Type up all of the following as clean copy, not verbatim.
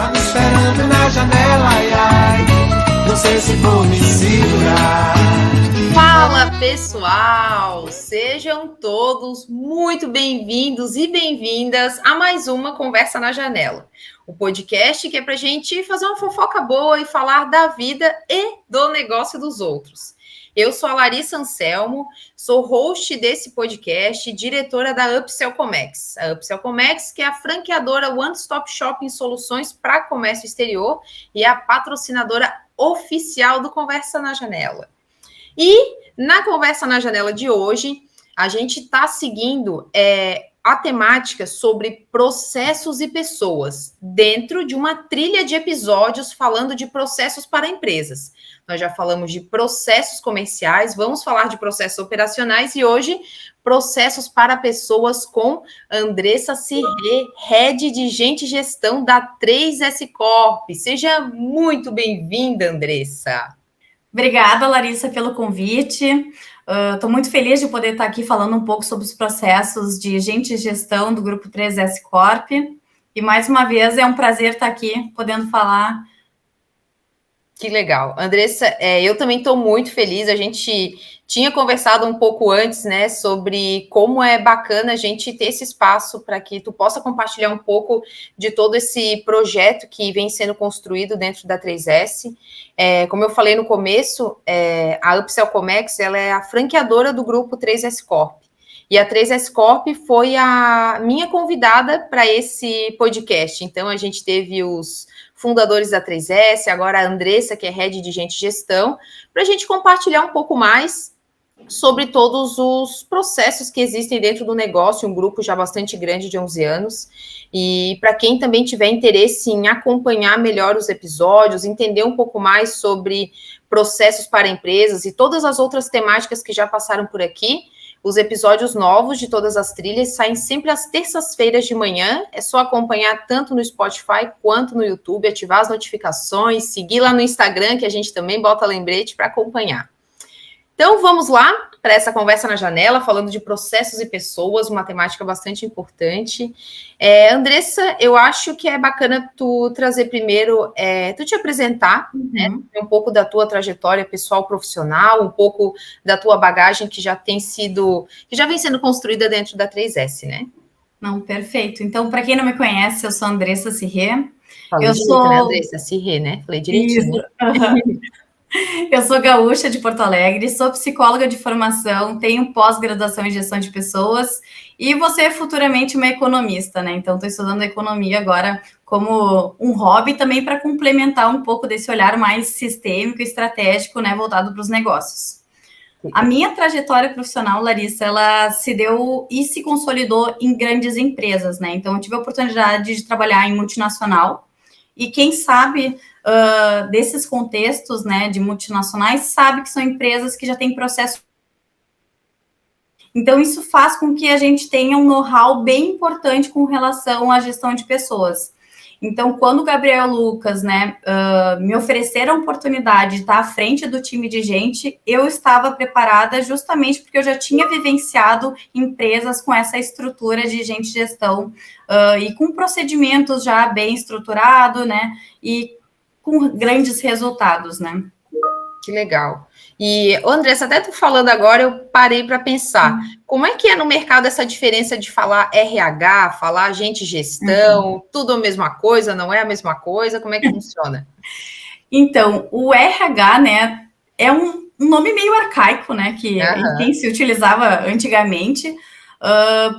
Tá me esperando na janela, ai, ai. Não sei se vou me segurar. Fala, pessoal! Sejam todos muito bem-vindos e bem-vindas a mais uma Conversa na Janela. O podcast que é pra gente fazer uma fofoca boa e falar da vida e do negócio dos outros. Eu sou a Larissa Anselmo, sou host desse podcast e diretora da Upsell Comex. A Upsell Comex, que é a franqueadora One Stop Shop em soluções para comércio exterior e a patrocinadora oficial do Conversa na Janela. E na Conversa na Janela de hoje, a gente está seguindo a temática sobre processos e pessoas, dentro de uma trilha de episódios falando de processos para empresas. Nós já falamos de processos comerciais, vamos falar de processos operacionais e hoje processos para pessoas com Andressa Cirré, Head de Gente e Gestão da 3S Corp. Seja muito bem-vinda, Andressa. Obrigada, Larissa, pelo convite. Estou muito feliz de poder estar aqui falando um pouco sobre os processos de gente e gestão do Grupo 3S Corp. E, mais uma vez, é um prazer estar aqui podendo falar. Que legal. Andressa, eu também estou muito feliz. A gente tinha conversado um pouco antes, né, sobre como é bacana a gente ter esse espaço para que tu possa compartilhar um pouco de todo esse projeto que vem sendo construído dentro da 3S. Como eu falei no começo, a Upsell Comex, ela é a franqueadora do grupo 3S Corp. E a 3S Corp foi a minha convidada para esse podcast. Então, a gente teve os fundadores da 3S, agora a Andressa, que é Head de Gente e Gestão, para a gente compartilhar um pouco mais sobre todos os processos que existem dentro do negócio, um grupo já bastante grande de 11 anos. E para quem também tiver interesse em acompanhar melhor os episódios, entender um pouco mais sobre processos para empresas e todas as outras temáticas que já passaram por aqui, os episódios novos de todas as trilhas saem sempre às terças-feiras de manhã. É só acompanhar tanto no Spotify quanto no YouTube, ativar as notificações, seguir lá no Instagram, que a gente também bota lembrete para acompanhar. Então, vamos lá para essa conversa na janela, falando de processos e pessoas, uma temática bastante importante. Andressa, eu acho que é bacana tu trazer primeiro, tu te apresentar, né, um pouco da tua trajetória pessoal, profissional, um pouco da tua bagagem que já vem sendo construída dentro da 3S, né? Não, perfeito. Então, para quem não me conhece, eu sou a Andressa Cirré. Falei direito, né, Andressa? Cirré, né? Falei direitinho. Isso. Eu sou gaúcha de Porto Alegre, sou psicóloga de formação, tenho pós-graduação em gestão de pessoas e vou ser futuramente uma economista, né? Então, estou estudando economia agora como um hobby também para complementar um pouco desse olhar mais sistêmico e estratégico, né, voltado para os negócios. A minha trajetória profissional, Larissa, ela se deu e se consolidou em grandes empresas, né? Então, eu tive a oportunidade de trabalhar em multinacional e quem sabe desses contextos, né, de multinacionais, sabe que são empresas que já têm processo. Então, isso faz com que a gente tenha um know-how bem importante com relação à gestão de pessoas. Então, quando o Gabriel e o Lucas, né, me ofereceram a oportunidade de estar à frente do time de gente, eu estava preparada justamente porque eu já tinha vivenciado empresas com essa estrutura de gente e gestão e com procedimentos já bem estruturados, né, e com grandes resultados, né? Que legal. E, Andressa, até tu falando agora, eu parei para pensar, como é que é no mercado essa diferença de falar RH, falar gente gestão, tudo a mesma coisa, não é a mesma coisa? Como é que funciona? Então, o RH, né, é um nome meio arcaico, né, que quem se utilizava antigamente,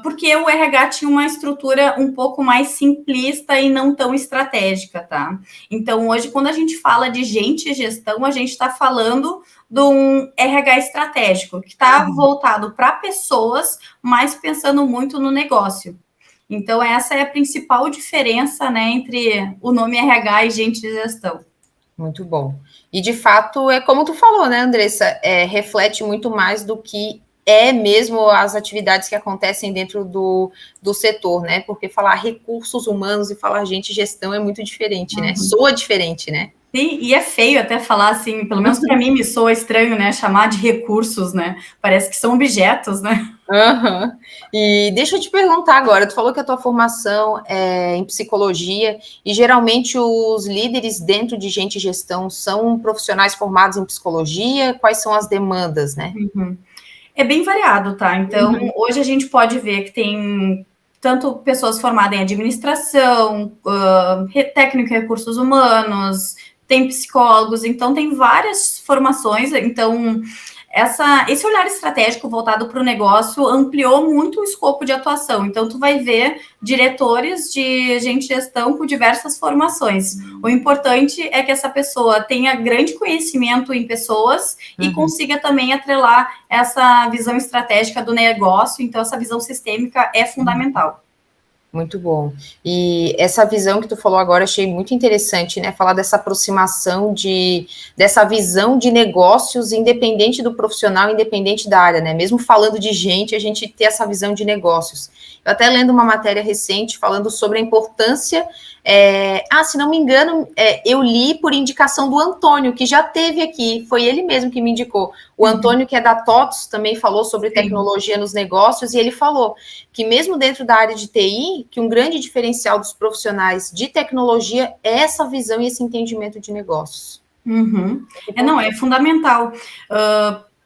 porque o RH tinha uma estrutura um pouco mais simplista e não tão estratégica, tá? Então, hoje, quando a gente fala de gente e gestão, a gente está falando de um RH estratégico, que está voltado para pessoas, mas pensando muito no negócio. Então, essa é a principal diferença, né, entre o nome RH e gente de gestão. Muito bom. E, de fato, é como tu falou, né, Andressa? Reflete muito mais do que mesmo as atividades que acontecem dentro do setor, né? Porque falar recursos humanos e falar gente e gestão é muito diferente, né? Soa diferente, né? Sim, e é feio até falar assim, pelo menos para mim me soa estranho, né? Chamar de recursos, né? Parece que são objetos, né? Aham. E deixa eu te perguntar agora, tu falou que a tua formação é em psicologia e geralmente os líderes dentro de Gente e Gestão são profissionais formados em psicologia? Quais são as demandas, né? Uhum. É bem variado, tá? Então, hoje a gente pode ver que tem tanto pessoas formadas em administração, técnico em recursos humanos, tem psicólogos, então tem várias formações. Então, esse olhar estratégico voltado para o negócio ampliou muito o escopo de atuação. Então, tu vai ver diretores de Gente e Gestão com diversas formações. O importante é que essa pessoa tenha grande conhecimento em pessoas e consiga também atrelar essa visão estratégica do negócio. Então, essa visão sistêmica é fundamental. Muito bom. E essa visão que tu falou agora, achei muito interessante, né? Falar dessa aproximação dessa visão de negócios, independente do profissional, independente da área, né? Mesmo falando de gente, a gente ter essa visão de negócios. Eu até lendo uma matéria recente falando sobre a importância. Se não me engano, eu li por indicação do Antônio, que já teve aqui, foi ele mesmo que me indicou. O Antônio, que é da TOTS, também falou sobre tecnologia nos negócios, e ele falou que mesmo dentro da área de TI, que um grande diferencial dos profissionais de tecnologia é essa visão e esse entendimento de negócios. É fundamental.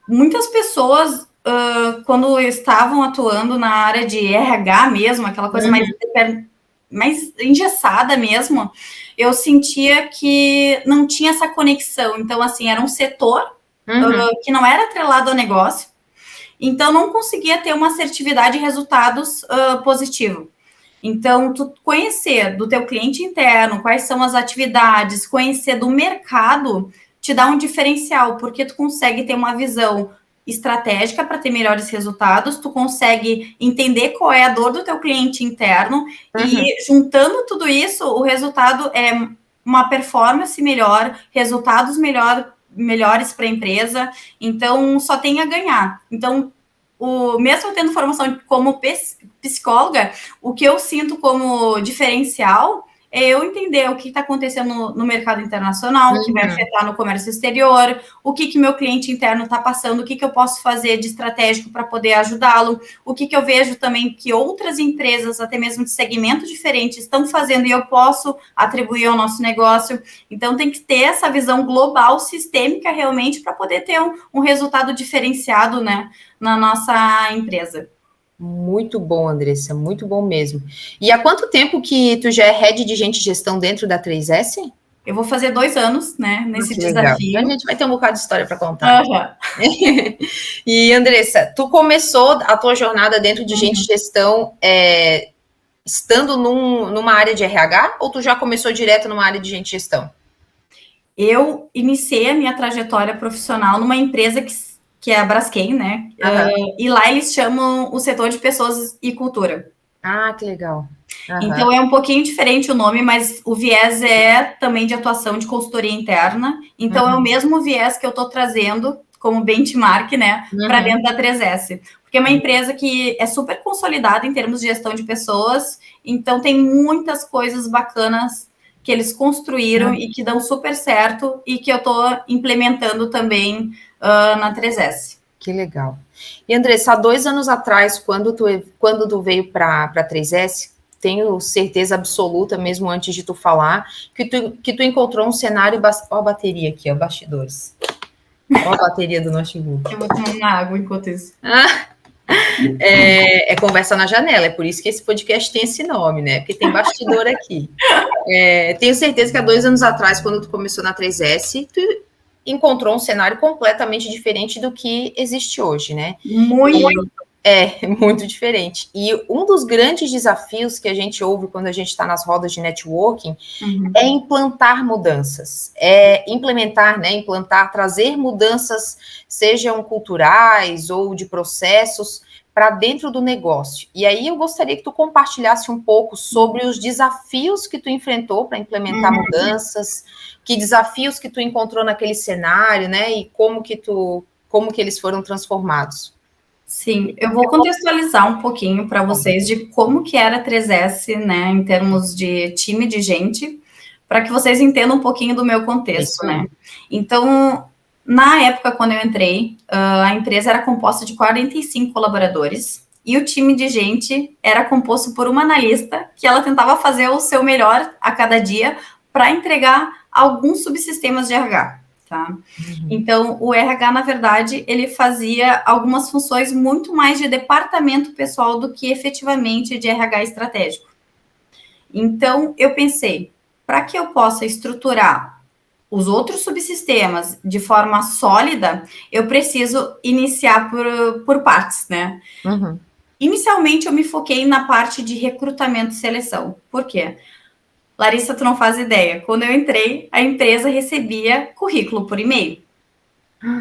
Muitas pessoas, quando estavam atuando na área de RH mesmo, aquela coisa mais engessada mesmo, eu sentia que não tinha essa conexão. Então, assim, era um setor que não era atrelado ao negócio, então não conseguia ter uma assertividade e resultados positivo. Então, tu conhecer do teu cliente interno, quais são as atividades, conhecer do mercado, te dá um diferencial, porque tu consegue ter uma visão estratégica para ter melhores resultados, tu consegue entender qual é a dor do teu cliente interno e juntando tudo isso, o resultado é uma performance melhor, resultados melhores para a empresa, então só tem a ganhar. Então, mesmo tendo formação como psicóloga, o que eu sinto como diferencial é eu entender o que está acontecendo no mercado internacional, que vai afetar no comércio exterior, o que meu cliente interno está passando, o que eu posso fazer de estratégico para poder ajudá-lo, o que eu vejo também que outras empresas, até mesmo de segmentos diferentes, estão fazendo e eu posso atribuir ao nosso negócio. Então, tem que ter essa visão global, sistêmica, realmente, para poder ter um resultado diferenciado, né, na nossa empresa. Muito bom, Andressa, muito bom mesmo. E há quanto tempo que tu já é head de Gente e Gestão dentro da 3S? Eu vou fazer 2 anos, né, nesse desafio. Legal. A gente vai ter um bocado de história para contar. E, Andressa, tu começou a tua jornada dentro de Gente e Gestão estando numa área de RH ou tu já começou direto numa área de Gente e Gestão? Eu iniciei a minha trajetória profissional numa empresa que é a Braskem, né? E lá eles chamam o setor de pessoas e cultura. Ah, que legal. Então é um pouquinho diferente o nome, mas o viés é também de atuação de consultoria interna. Então é o mesmo viés que eu estou trazendo como benchmark, né, para dentro da 3S. Porque é uma empresa que é super consolidada em termos de gestão de pessoas, então tem muitas coisas bacanas que eles construíram e que dão super certo e que eu estou implementando também na 3S. Que legal. E, Andressa, há 2 anos atrás, quando tu veio para a 3S, tenho certeza absoluta, mesmo antes de tu falar, que tu encontrou um cenário... Ó a bateria aqui, ó, bastidores. Ó a bateria do notebook. Eu vou tomar uma água enquanto isso. É conversa na janela, é por isso que esse podcast tem esse nome, né? Porque tem bastidor aqui. Tenho certeza que há 2 anos atrás, quando tu começou na 3S, tu encontrou um cenário completamente diferente do que existe hoje, né? Muito diferente. E um dos grandes desafios que a gente ouve quando a gente está nas rodas de networking é implantar mudanças, implementar, trazer mudanças, sejam culturais ou de processos, para dentro do negócio. E aí eu gostaria que tu compartilhasse um pouco sobre os desafios que tu enfrentou para implementar mudanças, que desafios que tu encontrou naquele cenário, né? E como que eles foram transformados. Sim, eu vou contextualizar um pouquinho para vocês de como que era a 3S, né, em termos de time de gente, para que vocês entendam um pouquinho do meu contexto, né? Então, Na época, quando eu entrei, a empresa era composta de 45 colaboradores e o time de gente era composto por uma analista que ela tentava fazer o seu melhor a cada dia para entregar alguns subsistemas de RH, tá? Então, o RH, na verdade, ele fazia algumas funções muito mais de departamento pessoal do que efetivamente de RH estratégico. Então, eu pensei, para que eu possa estruturar os outros subsistemas de forma sólida, eu preciso iniciar por partes, né? Inicialmente, eu me foquei na parte de recrutamento e seleção. Por quê? Larissa, tu não faz ideia. Quando eu entrei, a empresa recebia currículo por e-mail.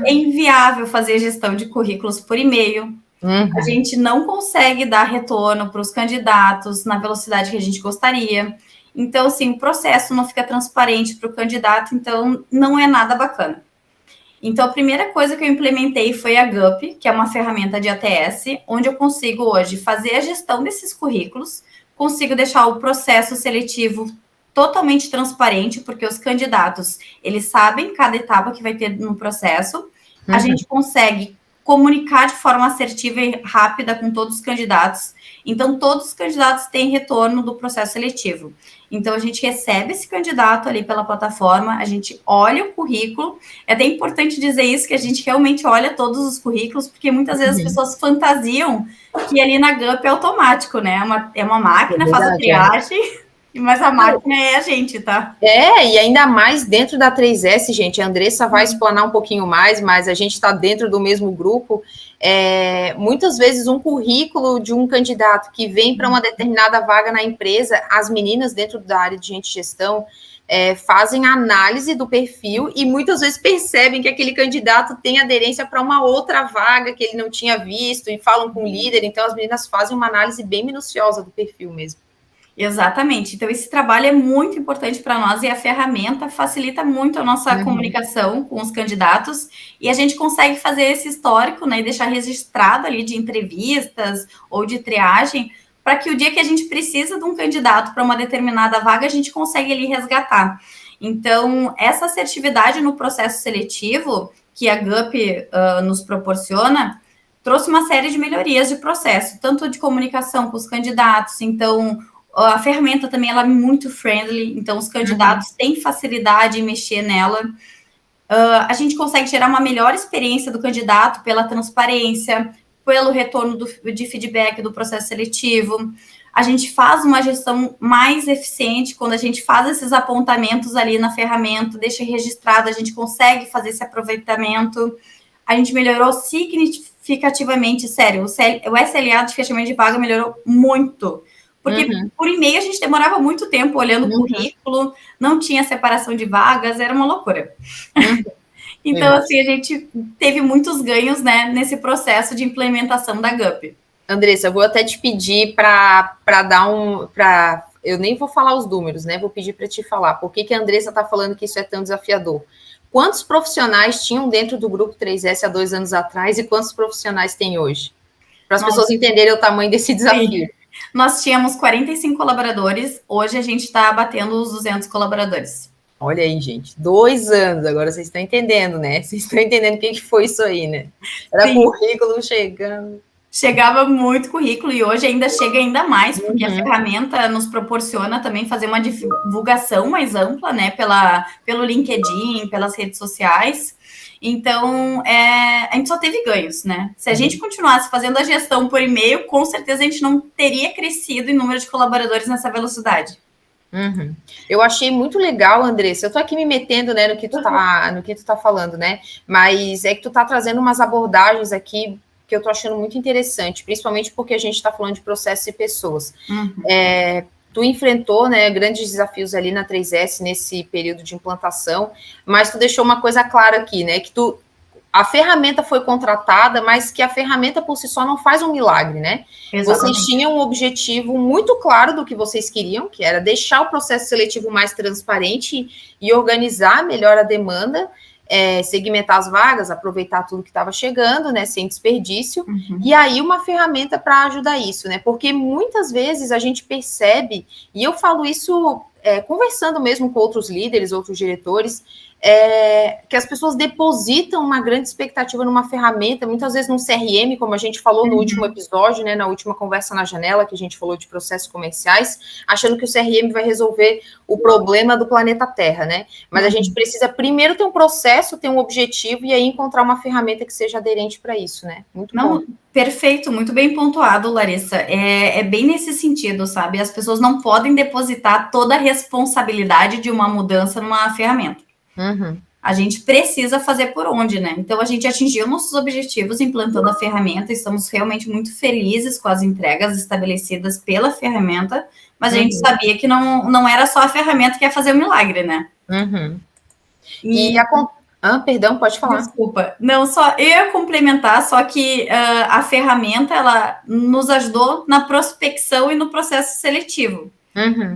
É inviável fazer gestão de currículos por e-mail. A gente não consegue dar retorno para os candidatos na velocidade que a gente gostaria. Então, assim, o processo não fica transparente para o candidato, então não é nada bacana. Então, a primeira coisa que eu implementei foi a GUP, que é uma ferramenta de ATS, onde eu consigo hoje fazer a gestão desses currículos, consigo deixar o processo seletivo totalmente transparente, porque os candidatos, eles sabem cada etapa que vai ter no processo, a gente consegue comunicar de forma assertiva e rápida com todos os candidatos. Então, todos os candidatos têm retorno do processo seletivo. Então, a gente recebe esse candidato ali pela plataforma, a gente olha o currículo. É até importante dizer isso, que a gente realmente olha todos os currículos, porque muitas vezes as pessoas fantasiam que ali na GUP é automático, né? É uma máquina, faz a triagem, mas a máquina é a gente, tá? E ainda mais dentro da 3S, gente, a Andressa vai explanar um pouquinho mais, mas a gente está dentro do mesmo grupo. Muitas vezes um currículo de um candidato que vem para uma determinada vaga na empresa, as meninas dentro da área de gente de gestão fazem análise do perfil e muitas vezes percebem que aquele candidato tem aderência para uma outra vaga que ele não tinha visto e falam com o líder, então as meninas fazem uma análise bem minuciosa do perfil mesmo. Exatamente. Então, esse trabalho é muito importante para nós e a ferramenta facilita muito a nossa comunicação com os candidatos e a gente consegue fazer esse histórico, né, e deixar registrado ali de entrevistas ou de triagem para que o dia que a gente precisa de um candidato para uma determinada vaga, a gente consegue ali resgatar. Então, essa assertividade no processo seletivo que a GUP nos proporciona trouxe uma série de melhorias de processo, tanto de comunicação com os candidatos, então a ferramenta também ela é muito friendly, então os candidatos têm facilidade em mexer nela. A gente consegue gerar uma melhor experiência do candidato pela transparência, pelo retorno de feedback do processo seletivo. A gente faz uma gestão mais eficiente quando a gente faz esses apontamentos ali na ferramenta, deixa registrado, a gente consegue fazer esse aproveitamento. A gente melhorou significativamente, sério, o SLA de fechamento de vaga melhorou muito. Porque por e-mail a gente demorava muito tempo olhando o currículo, não tinha separação de vagas, era uma loucura. Então, assim, a gente teve muitos ganhos, né, nesse processo de implementação da GUP. Andressa, eu vou até te pedir para dar eu nem vou falar os números, né? Vou pedir para te falar. Por que a Andressa está falando que isso é tão desafiador? Quantos profissionais tinham dentro do Grupo 3S há 2 anos atrás e quantos profissionais tem hoje? Para as pessoas entenderem o tamanho desse desafio. Sim. Nós tínhamos 45 colaboradores, hoje a gente está batendo os 200 colaboradores. Olha aí, gente, 2 anos, agora vocês estão entendendo, né? Vocês estão entendendo o que foi isso aí, né? Era currículo chegando. Chegava muito currículo e hoje ainda chega ainda mais, porque a ferramenta nos proporciona também fazer uma divulgação mais ampla, né? Pelo LinkedIn, pelas redes sociais. Então, a gente só teve ganhos, né? Se a gente continuasse fazendo a gestão por e-mail, com certeza a gente não teria crescido em número de colaboradores nessa velocidade. Eu achei muito legal, Andressa. Eu tô aqui me metendo, né, no que tu tá falando, né? Mas é que tu tá trazendo umas abordagens aqui que eu tô achando muito interessante, principalmente porque a gente está falando de processos e pessoas. Tu enfrentou, né, grandes desafios ali na 3S nesse período de implantação, mas tu deixou uma coisa clara aqui, né, que a ferramenta foi contratada, mas que a ferramenta por si só não faz um milagre, né? Exatamente. Vocês tinham um objetivo muito claro do que vocês queriam, que era deixar o processo seletivo mais transparente e organizar melhor a demanda, segmentar as vagas, aproveitar tudo que estava chegando, né, sem desperdício, e aí uma ferramenta para ajudar isso, né, porque muitas vezes a gente percebe, e eu falo isso conversando mesmo com outros líderes, outros diretores, que as pessoas depositam uma grande expectativa numa ferramenta, muitas vezes num CRM, como a gente falou no último episódio, né, na última conversa na janela, que a gente falou de processos comerciais, achando que o CRM vai resolver o problema do planeta Terra, né? Mas a gente precisa primeiro ter um processo, ter um objetivo, e aí encontrar uma ferramenta que seja aderente para isso, né? Muito bom. Perfeito, muito bem pontuado, Larissa. É bem nesse sentido, sabe? As pessoas não podem depositar toda a responsabilidade de uma mudança numa ferramenta. A gente precisa fazer por onde, né? Então, a gente atingiu nossos objetivos implantando a ferramenta, estamos realmente muito felizes com as entregas estabelecidas pela ferramenta, mas a gente sabia que não era só a ferramenta que ia fazer o milagre, né? Perdão, pode falar. Desculpa. Não, só eu ia complementar, só que a ferramenta, ela nos ajudou na prospecção e no processo seletivo.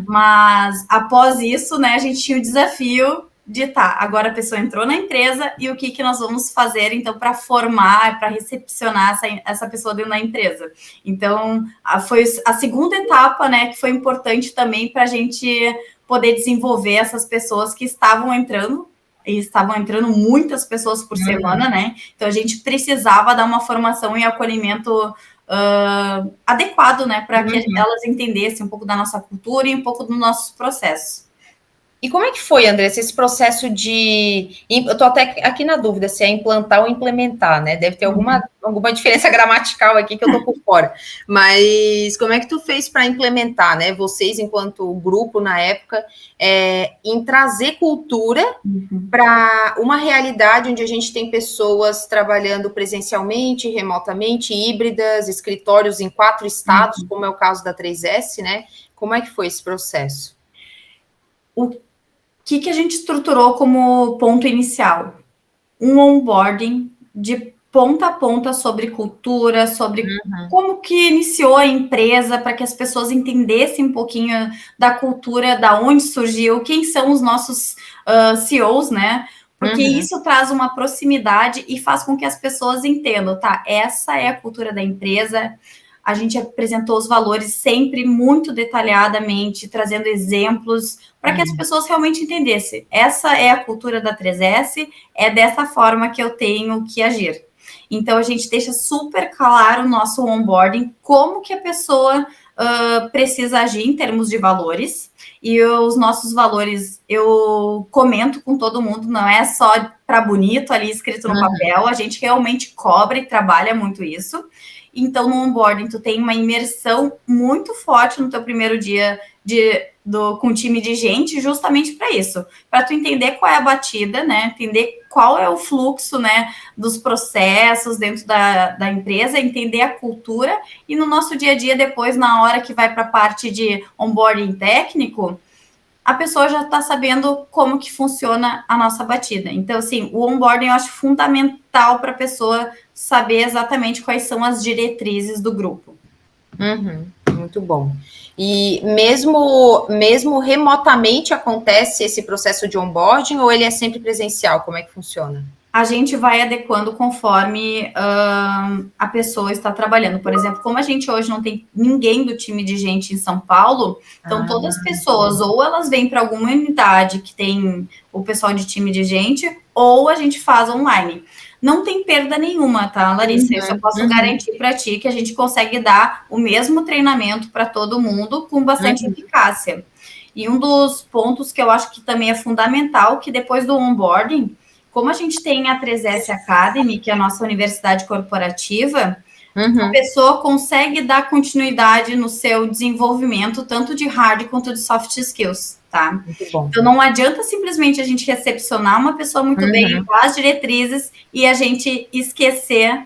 Mas, após isso, né, a gente tinha o desafio de, agora a pessoa entrou na empresa e o que nós vamos fazer, então, para formar, para recepcionar essa pessoa dentro da empresa. Então, foi a segunda etapa, né, que foi importante também para a gente poder desenvolver essas pessoas que estavam entrando, e estavam entrando muitas pessoas por semana, né? Então, a gente precisava dar uma formação e acolhimento adequado, né? Para que elas entendessem um pouco da nossa cultura e um pouco dos nossos processos. E como é que foi, Andressa, esse processo de... Eu estou até aqui na dúvida se é implantar ou implementar, né? Deve ter alguma diferença gramatical aqui que eu estou por fora. Mas como é que tu fez para implementar, né? Vocês, enquanto grupo, na época, em trazer cultura para uma realidade onde a gente tem pessoas trabalhando presencialmente, remotamente, híbridas, escritórios em 4 estados, como é o caso da 3S, né? Como é que foi esse processo? O que a gente estruturou como ponto inicial? Um onboarding de ponta a ponta sobre cultura, sobre como que iniciou a empresa, para que as pessoas entendessem um pouquinho da cultura, da onde surgiu, quem são os nossos CEOs, né? Porque isso traz uma proximidade e faz com que as pessoas entendam, essa é a cultura da empresa. A gente apresentou os valores sempre muito detalhadamente, trazendo exemplos para que as pessoas realmente entendessem. Essa é a cultura da 3S, é dessa forma que eu tenho que agir. Então, a gente deixa super claro o nosso onboarding, como que a pessoa precisa agir em termos de valores. E os nossos valores, eu comento com todo mundo, não é só para bonito ali escrito no papel, a gente realmente cobra e trabalha muito isso. Então, no onboarding, tu tem uma imersão muito forte no teu primeiro dia com um time de gente, justamente para isso. Para tu entender qual é a batida, né? Entender qual é o fluxo, né? Dos processos dentro da empresa, entender a cultura. E no nosso dia a dia, depois, na hora que vai para a parte de onboarding técnico, a pessoa já está sabendo como que funciona a nossa batida. Então, assim, o onboarding eu acho fundamental para a pessoa saber exatamente quais são as diretrizes do grupo. Muito bom. E mesmo remotamente acontece esse processo de onboarding ou ele é sempre presencial? Como é que funciona? A gente vai adequando conforme a pessoa está trabalhando. Por exemplo, como a gente hoje não tem ninguém do time de gente em São Paulo, então todas as pessoas, ou elas vêm para alguma unidade que tem o pessoal de time de gente, ou a gente faz online. Não tem perda nenhuma, tá, Larissa? Eu só posso garantir para ti que a gente consegue dar o mesmo treinamento para todo mundo com bastante eficácia. E um dos pontos que eu acho que também é fundamental, que depois do onboarding, como a gente tem a 3S Academy, que é a nossa universidade corporativa, a pessoa consegue dar continuidade no seu desenvolvimento, tanto de hard quanto de soft skills, tá? Então, não adianta simplesmente a gente recepcionar uma pessoa muito bem, dar as diretrizes e a gente esquecer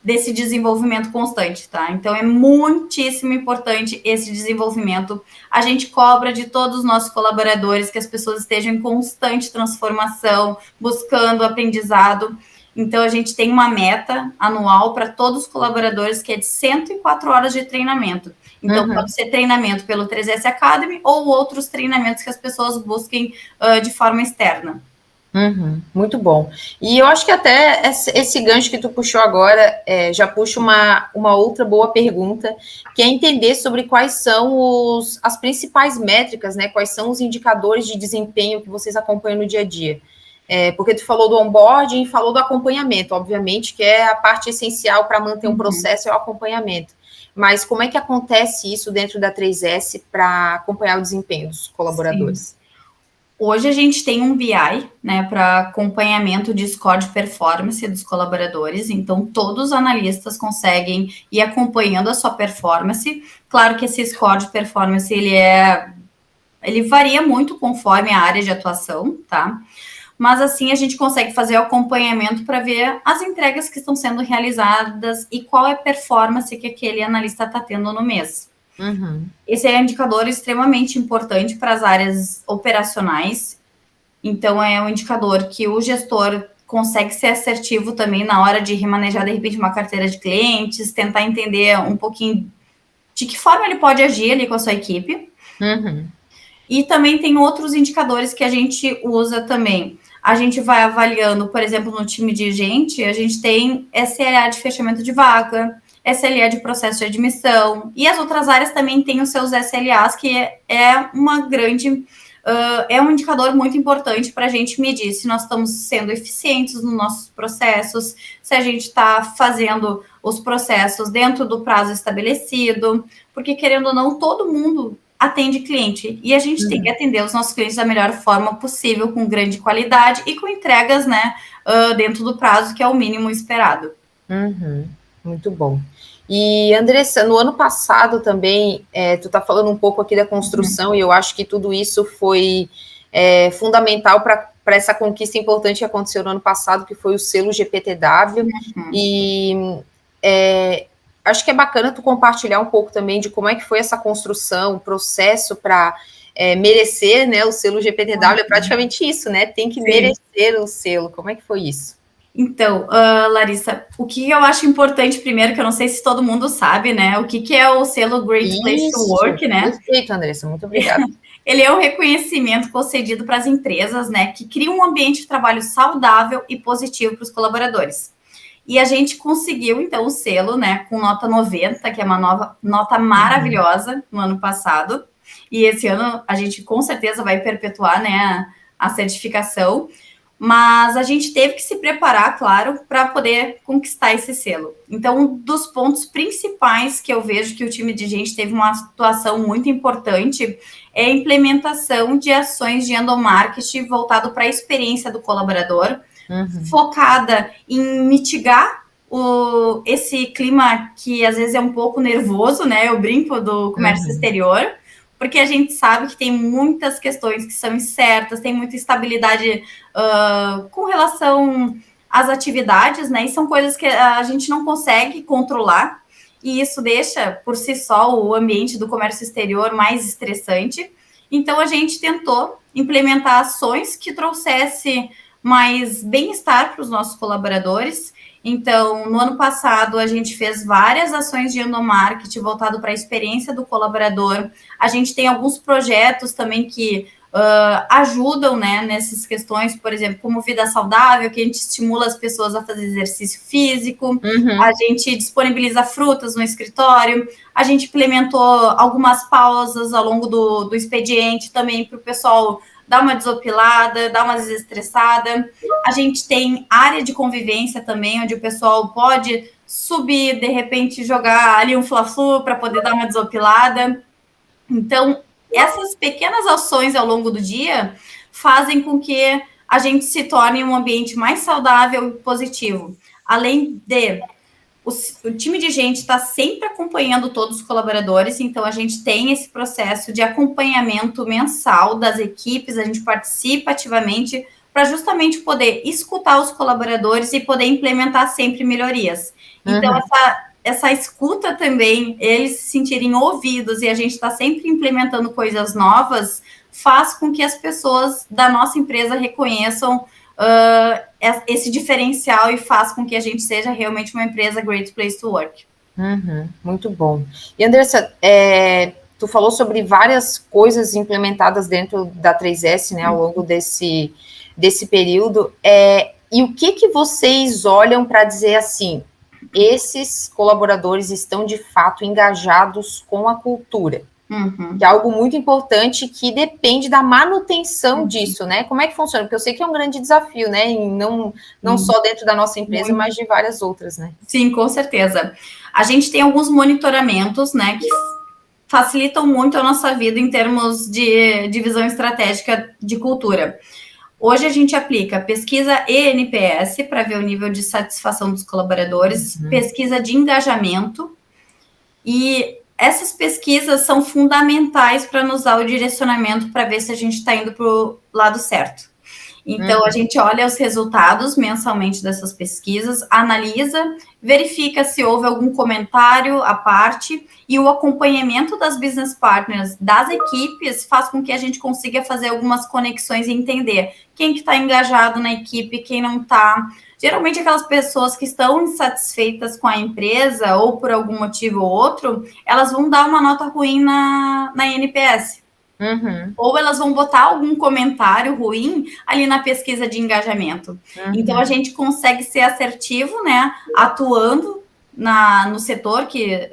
desse desenvolvimento constante, tá? Então, é muitíssimo importante esse desenvolvimento. A gente cobra de todos os nossos colaboradores que as pessoas estejam em constante transformação, buscando aprendizado. Então, a gente tem uma meta anual para todos os colaboradores, que é de 104 horas de treinamento. Então, pode ser treinamento pelo 3S Academy ou outros treinamentos que as pessoas busquem de forma externa. Muito bom. E eu acho que até esse gancho que tu puxou agora já puxa uma outra boa pergunta, que é entender sobre quais são as principais métricas, né? Quais são os indicadores de desempenho que vocês acompanham no dia a dia. Porque tu falou do onboarding e falou do acompanhamento, obviamente, que é a parte essencial para manter um processo, é o acompanhamento. Mas como é que acontece isso dentro da 3S para acompanhar o desempenho dos colaboradores? Sim. Hoje a gente tem um BI, né, para acompanhamento de score de performance dos colaboradores, então todos os analistas conseguem ir acompanhando a sua performance. Claro que esse score de performance, ele varia muito conforme a área de atuação, tá? Mas assim a gente consegue fazer o acompanhamento para ver as entregas que estão sendo realizadas e qual é a performance que aquele analista está tendo no mês. Esse é um indicador extremamente importante para as áreas operacionais. Então, é um indicador que o gestor consegue ser assertivo também na hora de remanejar, de repente, uma carteira de clientes, tentar entender um pouquinho de que forma ele pode agir ali com a sua equipe. E também tem outros indicadores que a gente usa também. A gente vai avaliando, por exemplo, no time de gente, a gente tem SLA de fechamento de vaga, SLA de processo de admissão, e as outras áreas também têm os seus SLAs, que é um indicador muito importante para a gente medir se nós estamos sendo eficientes nos nossos processos, se a gente está fazendo os processos dentro do prazo estabelecido, porque, querendo ou não, todo mundo atende cliente, e a gente tem que atender os nossos clientes da melhor forma possível, com grande qualidade e com entregas, né, dentro do prazo, que é o mínimo esperado. Muito bom. E, Andressa, no ano passado também, tu está falando um pouco aqui da construção, e eu acho que tudo isso foi fundamental para essa conquista importante que aconteceu no ano passado, que foi o selo GPTW, e acho que é bacana tu compartilhar um pouco também de como é que foi essa construção, o processo para merecer, né, o selo GPTW, é praticamente isso, né, tem que merecer o selo, como é que foi isso? Então, Larissa, o que eu acho importante primeiro, que eu não sei se todo mundo sabe, né, o que é o selo Great Place to Work, né? Perfeito, Andressa, muito obrigada. Ele é um reconhecimento concedido para as empresas, né, que criam um ambiente de trabalho saudável e positivo para os colaboradores. E a gente conseguiu, então, o selo, né, com nota 90, que é uma nota maravilhosa no ano passado. E esse ano a gente com certeza vai perpetuar, né, a certificação. Mas a gente teve que se preparar, claro, para poder conquistar esse selo. Então, um dos pontos principais que eu vejo que o time de gente teve uma atuação muito importante é a implementação de ações de endomarketing voltado para a experiência do colaborador, focada em mitigar esse clima que às vezes é um pouco nervoso, né? Eu brinco do comércio exterior, porque a gente sabe que tem muitas questões que são incertas, tem muita instabilidade com relação às atividades, né? E são coisas que a gente não consegue controlar, e isso deixa, por si só, o ambiente do comércio exterior mais estressante. Então, a gente tentou implementar ações que trouxesse mais bem-estar para os nossos colaboradores. Então, no ano passado, a gente fez várias ações de endomarketing voltado para a experiência do colaborador. A gente tem alguns projetos também que ajudam, né, nessas questões, por exemplo, como vida saudável, que a gente estimula as pessoas a fazer exercício físico, a gente disponibiliza frutas no escritório, a gente implementou algumas pausas ao longo do expediente também para o pessoal dar uma desopilada, dar uma desestressada. A gente tem área de convivência também, onde o pessoal pode subir, de repente, jogar ali um fla-flu para poder dar uma desopilada. Então, essas pequenas ações ao longo do dia fazem com que a gente se torne um ambiente mais saudável e positivo. Além de o time de gente está sempre acompanhando todos os colaboradores, então a gente tem esse processo de acompanhamento mensal das equipes, a gente participa ativamente para justamente poder escutar os colaboradores e poder implementar sempre melhorias. Então, essa escuta também, eles se sentirem ouvidos e a gente está sempre implementando coisas novas, faz com que as pessoas da nossa empresa reconheçam esse diferencial e faz com que a gente seja realmente uma empresa Great Place to Work. Muito bom. E, Andressa, tu falou sobre várias coisas implementadas dentro da 3S, né, ao longo desse período, e o que vocês olham para dizer assim, esses colaboradores estão de fato engajados com a cultura? Uhum. Que é algo muito importante que depende da manutenção disso, né? Como é que funciona? Porque eu sei que é um grande desafio, né? E não só dentro da nossa empresa, mas de várias outras, né? Sim, com certeza. A gente tem alguns monitoramentos, né, que facilitam muito a nossa vida em termos de divisão estratégica de cultura. Hoje a gente aplica pesquisa e NPS para ver o nível de satisfação dos colaboradores, pesquisa de engajamento, e essas pesquisas são fundamentais para nos dar o direcionamento para ver se a gente está indo para o lado certo. Então, a gente olha os resultados mensalmente dessas pesquisas, analisa, verifica se houve algum comentário à parte, e o acompanhamento das business partners das equipes faz com que a gente consiga fazer algumas conexões e entender quem que está engajado na equipe, quem não está. Geralmente, aquelas pessoas que estão insatisfeitas com a empresa ou por algum motivo ou outro, elas vão dar uma nota ruim na NPS. Ou elas vão botar algum comentário ruim ali na pesquisa de engajamento. Então, a gente consegue ser assertivo, né? Atuando no setor que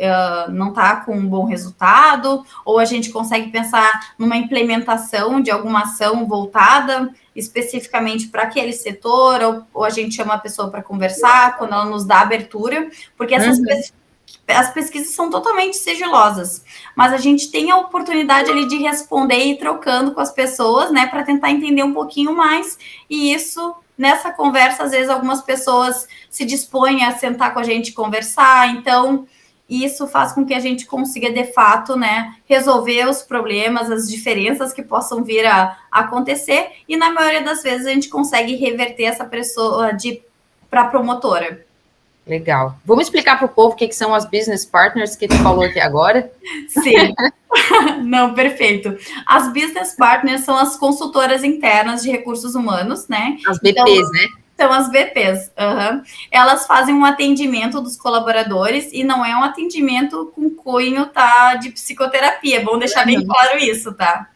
não está com um bom resultado, ou a gente consegue pensar numa implementação de alguma ação voltada especificamente para aquele setor, ou a gente chama a pessoa para conversar quando ela nos dá abertura, porque as pesquisas são totalmente sigilosas, mas a gente tem a oportunidade ali de responder e ir trocando com as pessoas, né, para tentar entender um pouquinho mais, e isso, nessa conversa, às vezes algumas pessoas se dispõem a sentar com a gente e conversar, então isso faz com que a gente consiga, de fato, né, resolver os problemas, as diferenças que possam vir a acontecer, e na maioria das vezes a gente consegue reverter essa pessoa para a promotora. Legal. Vamos explicar para o povo o que são as business partners que tu falou aqui agora? Sim. Não, perfeito. As business partners são as consultoras internas de recursos humanos, né? As BPs, né? São as BPs. Elas fazem um atendimento dos colaboradores e não é um atendimento com cunho, tá, de psicoterapia. É bom deixar bem claro isso, tá?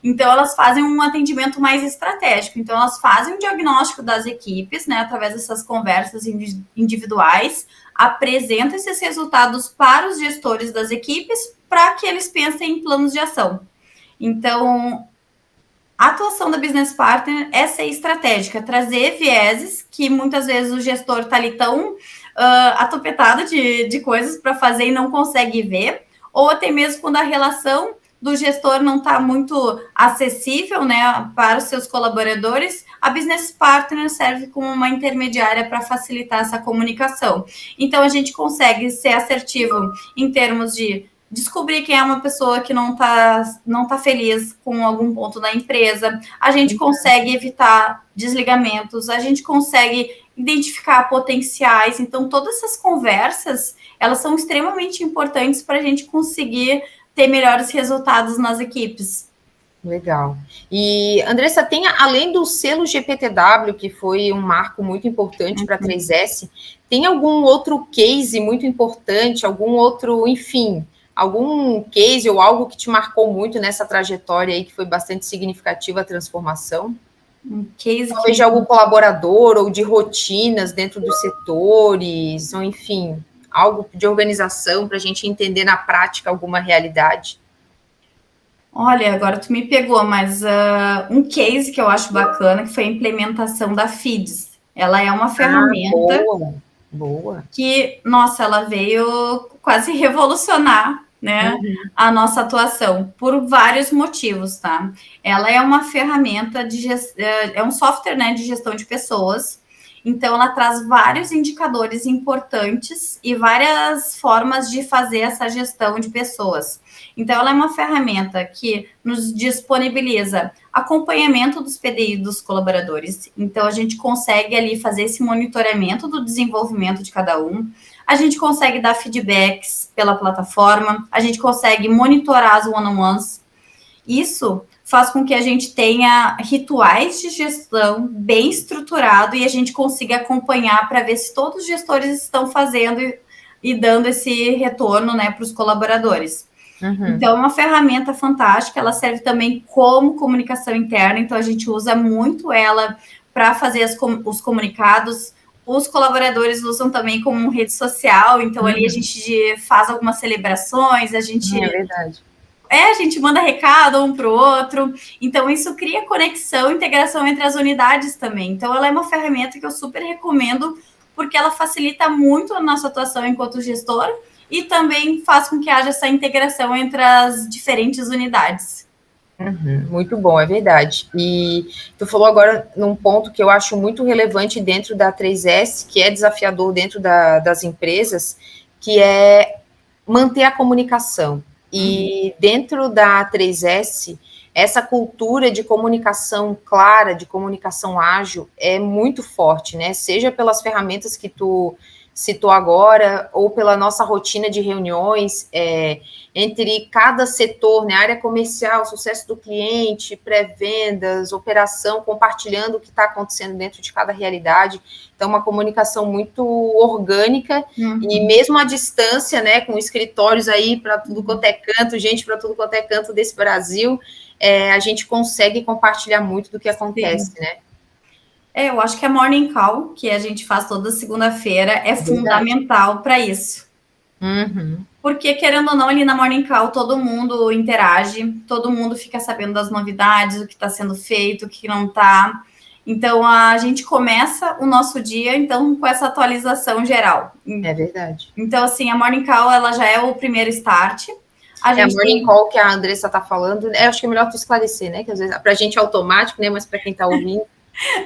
Então, elas fazem um atendimento mais estratégico. Então, elas fazem um diagnóstico das equipes, né, através dessas conversas individuais, apresentam esses resultados para os gestores das equipes para que eles pensem em planos de ação. Então, a atuação da business partner é ser estratégica, trazer vieses que muitas vezes o gestor está ali tão atopetado de coisas para fazer e não consegue ver, ou até mesmo quando a relação do gestor não está muito acessível, né, para os seus colaboradores, a business partner serve como uma intermediária para facilitar essa comunicação. Então, a gente consegue ser assertivo em termos de descobrir quem é uma pessoa que não tá feliz com algum ponto da empresa, a gente consegue evitar desligamentos, a gente consegue identificar potenciais. Então, todas essas conversas, elas são extremamente importantes para a gente conseguir ter melhores resultados nas equipes. Legal. E, Andressa, tem, além do selo GPTW, que foi um marco muito importante para a 3S, tem algum outro case muito importante, algum outro, enfim, algum case ou algo que te marcou muito nessa trajetória aí, que foi bastante significativa a transformação? Um case talvez de algum colaborador ou de rotinas dentro dos setores, ou enfim, algo de organização para a gente entender na prática alguma realidade. Olha, agora tu me pegou, mas um case que eu acho bacana, que foi a implementação da FIDS. Ela é uma ferramenta boa. Que, nossa, ela veio quase revolucionar, né, a nossa atuação, por vários motivos, tá? Ela é uma ferramenta é um software, né, de gestão de pessoas. Então, ela traz vários indicadores importantes e várias formas de fazer essa gestão de pessoas. Então, ela é uma ferramenta que nos disponibiliza acompanhamento dos PDI dos colaboradores. Então, a gente consegue ali fazer esse monitoramento do desenvolvimento de cada um. A gente consegue dar feedbacks pela plataforma. A gente consegue monitorar as one-on-ones. Isso faz com que a gente tenha rituais de gestão bem estruturado e a gente consiga acompanhar para ver se todos os gestores estão fazendo e dando esse retorno, né, para os colaboradores. Então, é uma ferramenta fantástica, ela serve também como comunicação interna, então a gente usa muito ela para fazer os comunicados. Os colaboradores usam também como rede social, então ali a gente faz algumas celebrações, a gente... É verdade. A gente manda recado um para o outro, então isso cria conexão e integração entre as unidades também. Então, ela é uma ferramenta que eu super recomendo, porque ela facilita muito a nossa atuação enquanto gestor, e também faz com que haja essa integração entre as diferentes unidades. Muito bom, é verdade. E tu falou agora num ponto que eu acho muito relevante dentro da 3S, que é desafiador dentro das empresas, que é manter a comunicação. E dentro da 3S, essa cultura de comunicação clara, de comunicação ágil, é muito forte, né? Seja pelas ferramentas que tu citou agora, ou pela nossa rotina de reuniões entre cada setor, né, área comercial, sucesso do cliente, pré-vendas, operação, compartilhando o que está acontecendo dentro de cada realidade. Então, uma comunicação muito orgânica, e mesmo à distância, né, com escritórios aí para tudo quanto é canto, gente para tudo quanto é canto desse Brasil, a gente consegue compartilhar muito do que acontece, né? Eu acho que a Morning Call, que a gente faz toda segunda-feira, é fundamental para isso. Porque, querendo ou não, ali na Morning Call, todo mundo interage, todo mundo fica sabendo das novidades, o que está sendo feito, o que não está. Então, a gente começa o nosso dia, então, com essa atualização geral. É verdade. Então, assim, a Morning Call, ela já é o primeiro start. A Morning Call que a Andressa está falando, eu acho que é melhor tu esclarecer, né? Que às vezes, para a gente é automático, né? Mas para quem está ouvindo...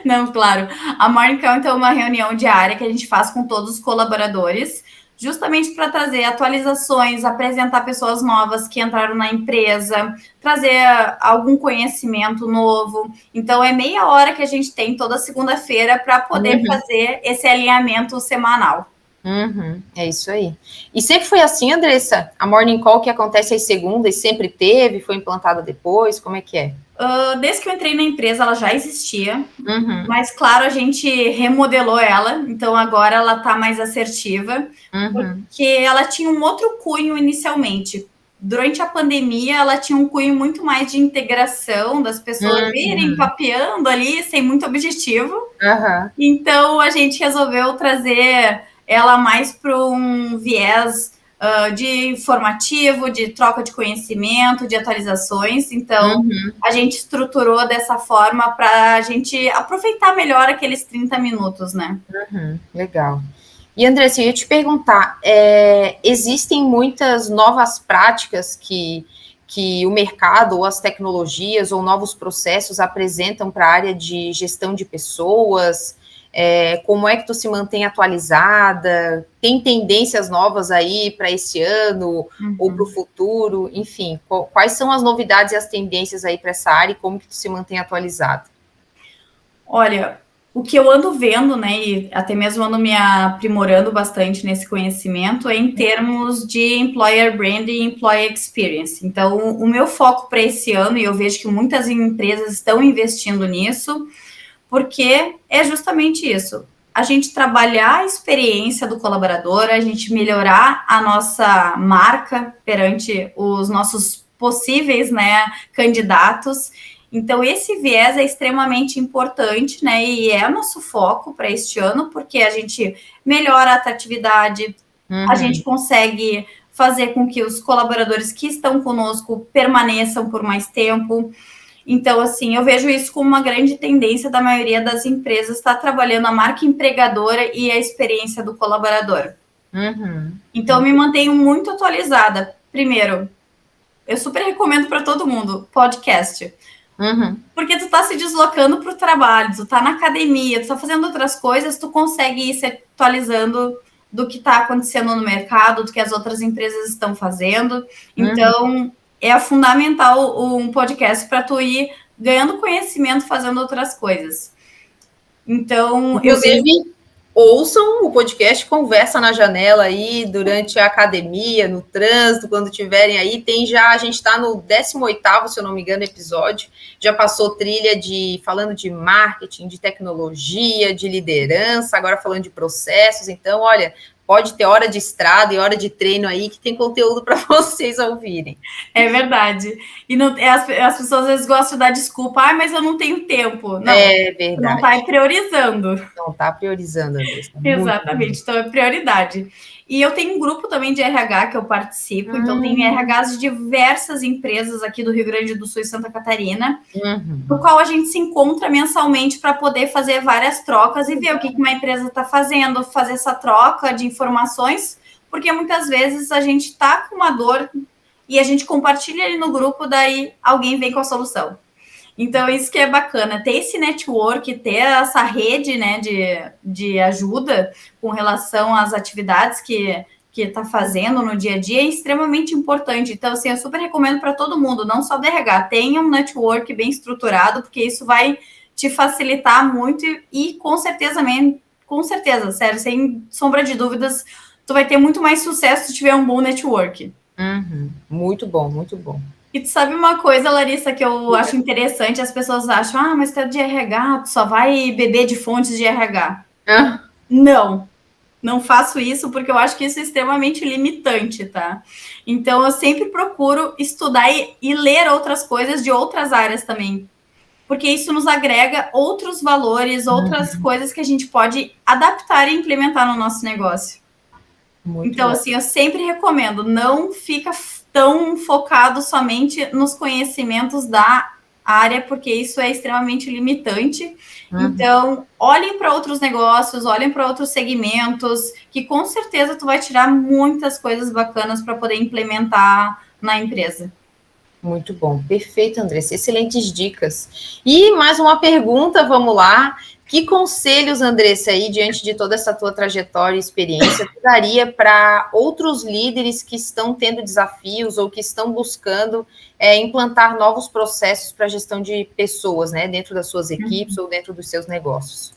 Não, claro. A Morning Call, então, é uma reunião diária que a gente faz com todos os colaboradores, justamente para trazer atualizações, apresentar pessoas novas que entraram na empresa, trazer algum conhecimento novo. Então, é meia hora que a gente tem toda segunda-feira para poder fazer esse alinhamento semanal. É isso aí. E sempre foi assim, Andressa? A Morning Call que acontece às segundas sempre teve? Foi implantada depois? Como é que é? Desde que eu entrei na empresa, ela já existia. Mas, claro, a gente remodelou ela. Então, agora ela está mais assertiva. Porque ela tinha um outro cunho inicialmente. Durante a pandemia, ela tinha um cunho muito mais de integração, das pessoas virem papeando ali, sem muito objetivo. Então, a gente resolveu trazer ela mais para um viés de informativo, de troca de conhecimento, de atualizações. Então, a gente estruturou dessa forma para a gente aproveitar melhor aqueles 30 minutos, né? Legal. E, Andressa, eu ia te perguntar, existem muitas novas práticas que o mercado, ou as tecnologias, ou novos processos apresentam para a área de gestão de pessoas? Como é que tu se mantém atualizada? Tem tendências novas aí para esse ano ou para o futuro? Enfim, quais são as novidades e as tendências aí para essa área e como que tu se mantém atualizada? Olha, o que eu ando vendo, né, e até mesmo ando me aprimorando bastante nesse conhecimento, é em termos de Employer Brand e Employee Experience. Então, o meu foco para esse ano, e eu vejo que muitas empresas estão investindo nisso, porque é justamente isso. A gente trabalhar a experiência do colaborador, a gente melhorar a nossa marca perante os nossos possíveis, né, candidatos. Então, esse viés é extremamente importante, né, e é o nosso foco para este ano, porque a gente melhora a atratividade, a gente consegue fazer com que os colaboradores que estão conosco permaneçam por mais tempo. Então, assim, eu vejo isso como uma grande tendência da maioria das empresas estar trabalhando a marca empregadora e a experiência do colaborador. Então, eu me mantenho muito atualizada. Primeiro, eu super recomendo para todo mundo podcast. Porque tu tá se deslocando para o trabalho, tu tá na academia, tu tá fazendo outras coisas, tu consegue ir se atualizando do que está acontecendo no mercado, do que as outras empresas estão fazendo. Então, é fundamental um podcast para tu ir ganhando conhecimento fazendo outras coisas. Então, inclusive, ouçam o podcast Conversa na Janela aí durante a academia, no trânsito, quando tiverem aí. A gente está no 18º, se eu não me engano, episódio. Já passou trilha falando de marketing, de tecnologia, de liderança, agora falando de processos. Então, olha, pode ter hora de estrada e hora de treino aí que tem conteúdo para vocês ouvirem. É verdade. E não, as pessoas às vezes gostam de dar desculpa, mas eu não tenho tempo. Não, é verdade. Não está priorizando. Não está priorizando, Andressa. Exatamente, então é prioridade. E eu tenho um grupo também de RH que eu participo, então tem RHs de diversas empresas aqui do Rio Grande do Sul e Santa Catarina, no qual a gente se encontra mensalmente para poder fazer várias trocas e ver o que uma empresa está fazendo, fazer essa troca de informações, porque muitas vezes a gente está com uma dor e a gente compartilha ali no grupo, daí alguém vem com a solução. Então, isso que é bacana, ter esse network, ter essa rede, né, de ajuda com relação às atividades que está fazendo no dia a dia é extremamente importante. Então, assim, eu super recomendo para todo mundo, não só do RH, tenha um network bem estruturado, porque isso vai te facilitar muito e com certeza, sério, sem sombra de dúvidas, tu vai ter muito mais sucesso se tiver um bom network. Muito bom, muito bom. E tu sabe uma coisa, Larissa, que eu acho interessante, as pessoas acham, mas tu é de RH, tu só vai beber de fontes de RH. Não faço isso, porque eu acho que isso é extremamente limitante, tá? Então, eu sempre procuro estudar e ler outras coisas de outras áreas também, porque isso nos agrega outros valores, outras coisas que a gente pode adaptar e implementar no nosso negócio. Então, assim, eu sempre recomendo, não fica tão focado somente nos conhecimentos da área, porque isso é extremamente limitante. Então, olhem para outros negócios, olhem para outros segmentos, que com certeza tu vai tirar muitas coisas bacanas para poder implementar na empresa. Muito bom, perfeito, Andressa, excelentes dicas. E mais uma pergunta, vamos lá. Que conselhos, Andressa, aí, diante de toda essa tua trajetória e experiência, tu daria para outros líderes que estão tendo desafios ou que estão buscando implantar novos processos para a gestão de pessoas, né, dentro das suas equipes ou dentro dos seus negócios?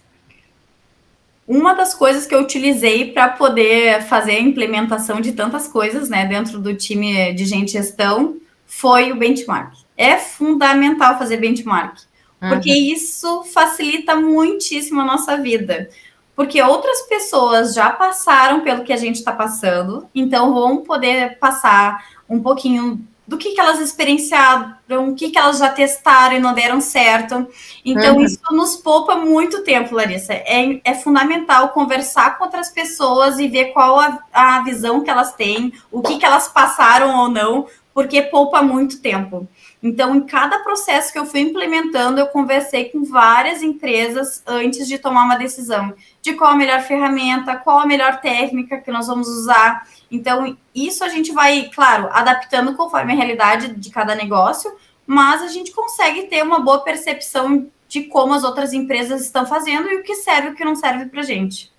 Uma das coisas que eu utilizei para poder fazer a implementação de tantas coisas, né, dentro do time de gente gestão, foi o benchmark. É fundamental fazer benchmark. Porque isso facilita muitíssimo a nossa vida. Porque outras pessoas já passaram pelo que a gente está passando, então vão poder passar um pouquinho do que elas experienciaram, o que elas já testaram e não deram certo. Então, isso nos poupa muito tempo, Larissa. É fundamental conversar com outras pessoas e ver qual a visão que elas têm, o que elas passaram ou não, porque poupa muito tempo. Então, em cada processo que eu fui implementando, eu conversei com várias empresas antes de tomar uma decisão de qual a melhor ferramenta, qual a melhor técnica que nós vamos usar. Então, isso a gente vai, claro, adaptando conforme a realidade de cada negócio, mas a gente consegue ter uma boa percepção de como as outras empresas estão fazendo e o que serve e o que não serve para a gente.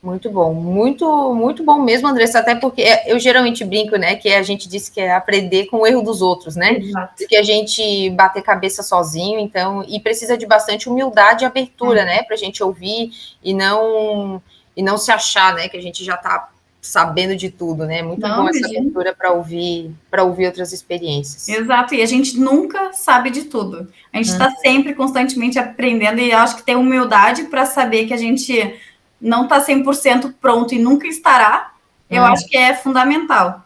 Muito bom, muito bom mesmo, Andressa, até porque eu geralmente brinco, né, que a gente disse que é aprender com o erro dos outros, né, do que a gente bater cabeça sozinho, então, e precisa de bastante humildade e abertura, né, para a gente ouvir e não se achar, né, que a gente já está sabendo de tudo, né, muito bom essa abertura para ouvir outras experiências. Exato, e a gente nunca sabe de tudo, a gente está sempre constantemente aprendendo e acho que tem humildade para saber que a gente não está 100% pronto e nunca estará, eu acho que é fundamental.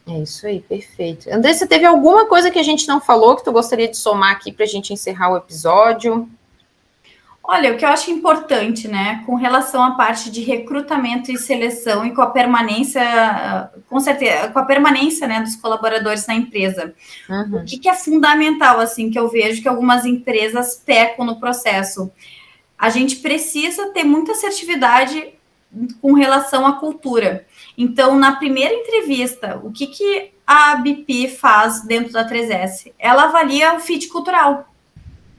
É isso aí, perfeito. Andressa, teve alguma coisa que a gente não falou que tu gostaria de somar aqui para a gente encerrar o episódio? Olha, o que eu acho importante, né, com relação à parte de recrutamento e seleção e com a permanência, com certeza, com a permanência, né, dos colaboradores na empresa. O que é fundamental, assim, que eu vejo que algumas empresas pecam no processo? A gente precisa ter muita assertividade com relação à cultura. Então, na primeira entrevista, o que a BP faz dentro da 3S? Ela avalia o fit cultural.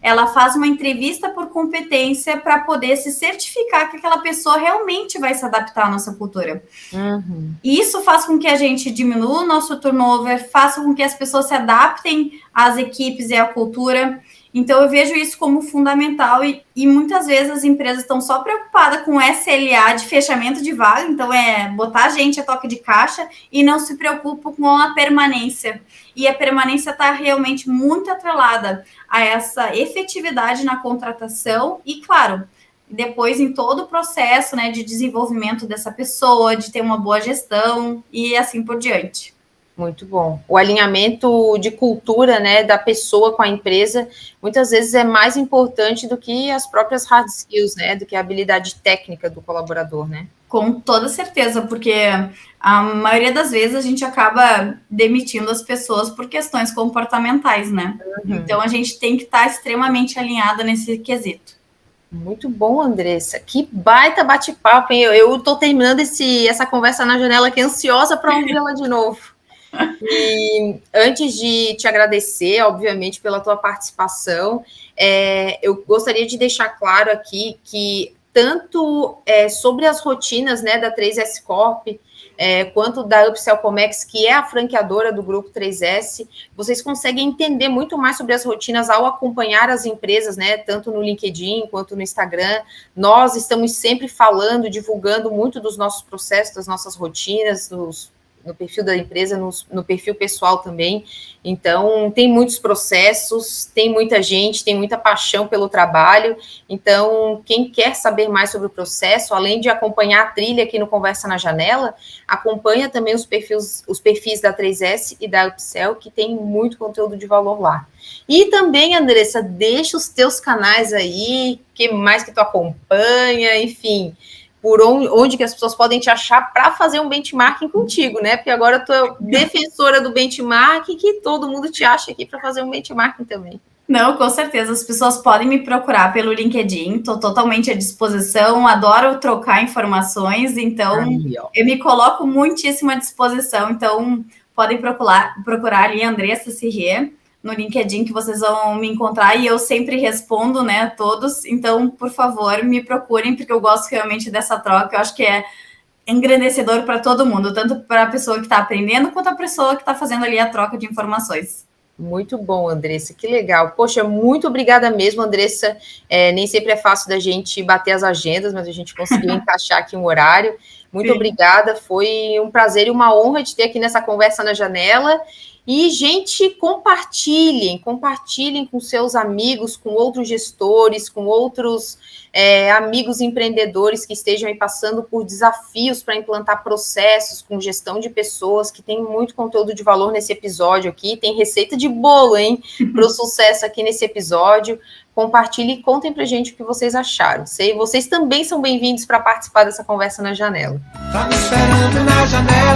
Ela faz uma entrevista por competência para poder se certificar que aquela pessoa realmente vai se adaptar à nossa cultura. E isso faz com que a gente diminua o nosso turnover, faça com que as pessoas se adaptem às equipes e à cultura. Então, eu vejo isso como fundamental e muitas vezes as empresas estão só preocupadas com SLA de fechamento de vaga, então é botar a gente a toque de caixa e não se preocupam com a permanência. E a permanência está realmente muito atrelada a essa efetividade na contratação e, claro, e depois em todo o processo, né, de desenvolvimento dessa pessoa, de ter uma boa gestão e assim por diante. Muito bom. O alinhamento de cultura, né, da pessoa com a empresa, muitas vezes é mais importante do que as próprias hard skills, né, do que a habilidade técnica do colaborador, né? Com toda certeza, porque a maioria das vezes a gente acaba demitindo as pessoas por questões comportamentais, né? Então a gente tem que estar extremamente alinhada nesse quesito. Muito bom, Andressa. Que baita bate-papo, hein? Eu tô terminando essa conversa na janela aqui, ansiosa para ouvi-la de novo. E antes de te agradecer, obviamente, pela tua participação, eu gostaria de deixar claro aqui que tanto sobre as rotinas, né, da 3S Corp, quanto da Upsell Comex, que é a franqueadora do grupo 3S, vocês conseguem entender muito mais sobre as rotinas ao acompanhar as empresas, né, tanto no LinkedIn quanto no Instagram. Nós estamos sempre falando, divulgando muito dos nossos processos, das nossas rotinas, no perfil da empresa, no perfil pessoal também. Então, tem muitos processos, tem muita gente, tem muita paixão pelo trabalho. Então, quem quer saber mais sobre o processo, além de acompanhar a trilha aqui no Conversa na Janela, acompanha também os perfis da 3S e da Upsell, que tem muito conteúdo de valor lá. E também, Andressa, deixa os teus canais aí, que mais que tu acompanha, enfim, por onde que as pessoas podem te achar para fazer um benchmarking contigo, né? Porque agora tu é defensora do benchmarking, que todo mundo te acha aqui para fazer um benchmarking também. Não, com certeza, as pessoas podem me procurar pelo LinkedIn, estou totalmente à disposição, adoro trocar informações, então eu me coloco muitíssimo à disposição, então podem procurar ali Andressa Sirrier no LinkedIn, que vocês vão me encontrar, e eu sempre respondo, né, a todos. Então, por favor, me procurem, porque eu gosto realmente dessa troca. Eu acho que é engrandecedor para todo mundo, tanto para a pessoa que está aprendendo, quanto a pessoa que está fazendo ali a troca de informações. Muito bom, Andressa, que legal. Poxa, muito obrigada mesmo, Andressa. Nem sempre é fácil da gente bater as agendas, mas a gente conseguiu encaixar aqui um horário. Muito obrigada, foi um prazer e uma honra de ter aqui nessa Conversa na Janela. E, gente, compartilhem com seus amigos, com outros gestores, com outros amigos empreendedores que estejam aí passando por desafios para implantar processos com gestão de pessoas, que tem muito conteúdo de valor nesse episódio aqui, tem receita de bolo, hein, para o sucesso aqui nesse episódio. Compartilhem e contem pra gente o que vocês acharam. Vocês também são bem-vindos para participar dessa Conversa na Janela. Tá me esperando na janela.